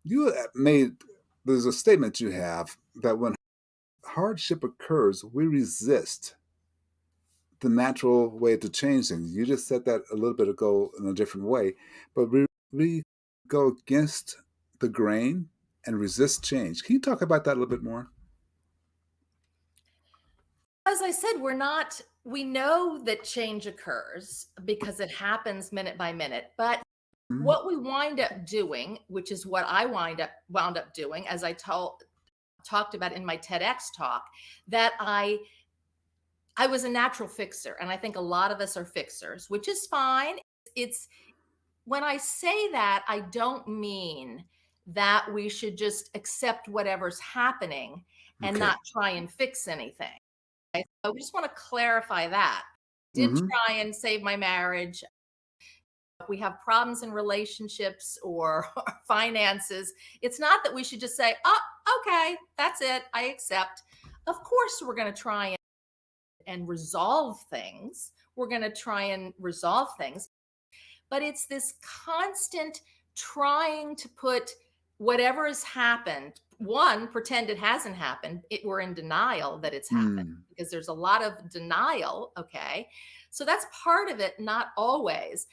You made there's a statement you have that when hardship occurs, we resist the natural way to change things. You just said that a little bit ago in a different way, but we go against the grain and resist change. Can you talk about that a little bit more? As I said, we know that change occurs because it happens minute by minute, but Mhm. what we wind up doing, which is what I wound up doing, as I talked about in my TEDx talk, that I was a natural fixer, and I think a lot of us are fixers, which is fine. It's when I say that, I don't mean that we should just accept whatever's happening and Okay. not try and fix anything. So we just want to clarify that. Did Hmm. try and save my marriage. If we have problems in relationships or finances, it's not that we should just say, "Oh, okay, that's it. I accept." Of course, we're going to try and resolve things. We're going to try and resolve things, but it's this constant trying to put whatever has happened, one, pretend it hasn't happened. We're in denial that it's happened Mm. because there's a lot of denial. Okay. So that's part of it, not always.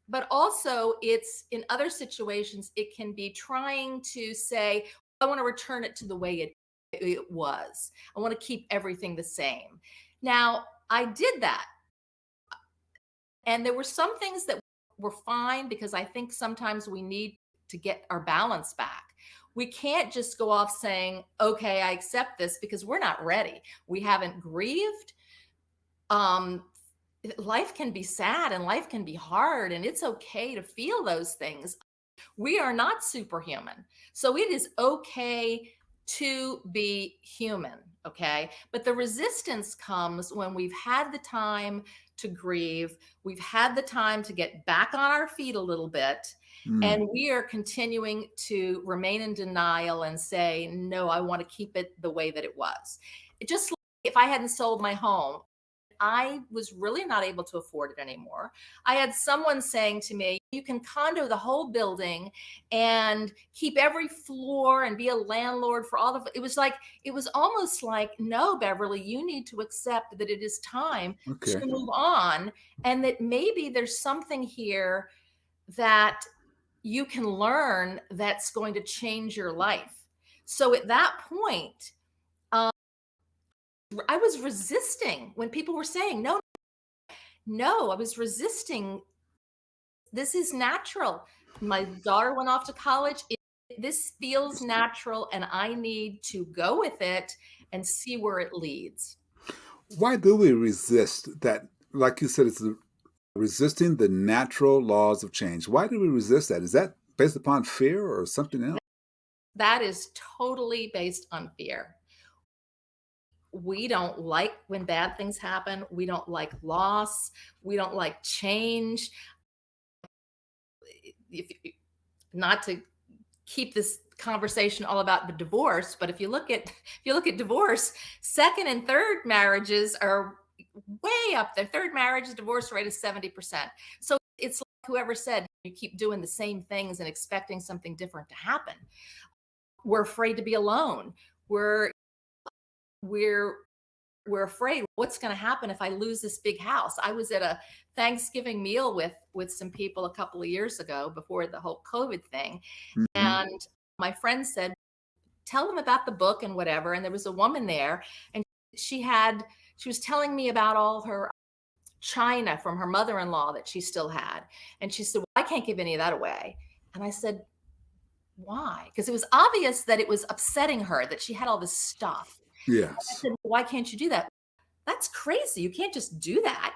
But also, it's in other situations, it can be trying to say, I want to return it to the way it was. I want to keep everything the same. Now, I did that. And there were some things that were fine because I think sometimes we need to get our balance back. We can't just go off saying, okay, I accept this because we're not ready. We haven't grieved. Um, Life can be sad and life can be hard, and it's okay to feel those things. We are not superhuman. So it is okay to be human, okay? But the resistance comes when we've had the time to grieve, we've had the time to get back on our feet a little bit, Mm. and we are continuing to remain in denial and say, no, I want to keep it the way that it was. It just like if I hadn't sold my home, I was really not able to afford it anymore. I had someone saying to me, you can condo the whole building and keep every floor and be a landlord for all of it. It was like, it was almost like, no, Beverly, you need to accept that it is time to Okay. move on and that maybe there's something here that you can learn that's going to change your life. So at that point, um, I was resisting when people were saying, no, no, I was resisting. This is natural. My daughter went off to college. This feels natural, and I need to go with it and see where it leads. Why do we resist that? Like you said, it's resisting the natural laws of change. Why do we resist that? Is that based upon fear or something else? That is totally based on fear. We don't like when bad things happen. We don't like loss. We don't like change. If, not to keep this conversation all about the divorce, but if you look at divorce, second and third marriages are way up there. Third marriages divorce rate is 70%. So it's like whoever said you keep doing the same things and expecting something different to happen. We're afraid to be alone. We're we're afraid what's going to happen if I lose this big house. I was at a Thanksgiving meal with some people a couple of years ago before the whole COVID thing, Mhm. and my friend said, tell them about the book and whatever. And there was a woman there, and she was telling me about all her china from her mother-in-law that she still had. And she said, well, I can't give any of that away. And I said, why? Because it was obvious that it was upsetting her that she had all this stuff. I Yes. said, why can't you do that? That's crazy. You can't just do that.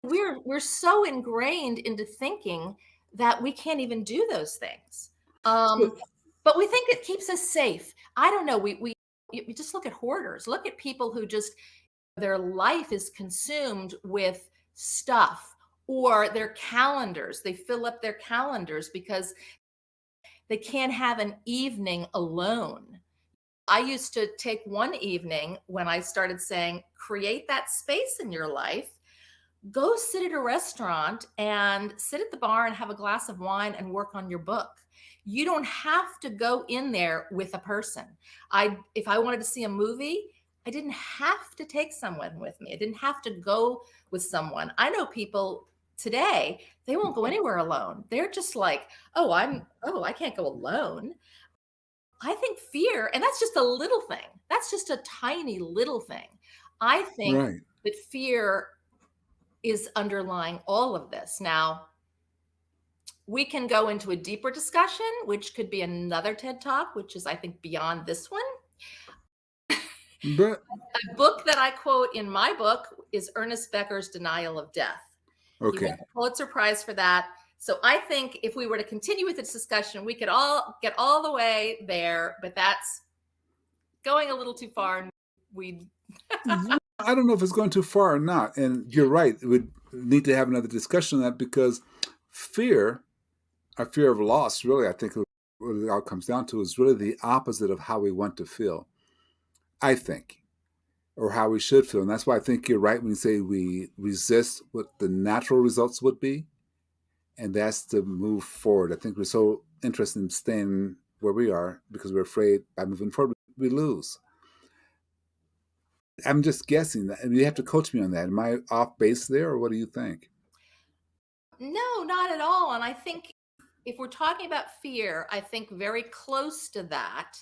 We're so ingrained into thinking that we can't even do those things. So, But we think it keeps us safe. I don't know. We just look at hoarders. Look at people who just their life is consumed with stuff or their calendars. They fill up their calendars because they can't have an evening alone. I used to take one evening when I started saying, create that space in your life. Go sit at a restaurant and sit at the bar and have a glass of wine and work on your book. You don't have to go in there with a person. If I wanted to see a movie, I didn't have to take someone with me. I didn't have to go with someone. I know people today, they won't go anywhere alone. They're just like, "Oh, I can't go alone." I think fear, and that's just a little thing. That's just a tiny little thing. I think Right. that fear is underlying all of this. Now, we can go into a deeper discussion, which could be another TED Talk, which is, I think, beyond this one. But A book that I quote in my book is Ernest Becker's Denial of Death. He won okay. the Pulitzer Prize for that. So I think if we were to continue with this discussion, we could all get all the way there, but that's going a little too far. And we I don't know if it's going too far or not. And you're right. We need to have another discussion on that because fear, our fear of loss, really, I think what it all comes down to is really the opposite of how we want to feel, I think, or how we should feel. And that's why I think you're right when you say we resist what the natural results would be. And that's to move forward. I think we're so interested in staying where we are because we're afraid by moving forward, we lose. I'm just guessing that. And you have to coach me on that. Am I off base there, or what do you think? no, not at all. And I think if we're talking about fear, I think very close to that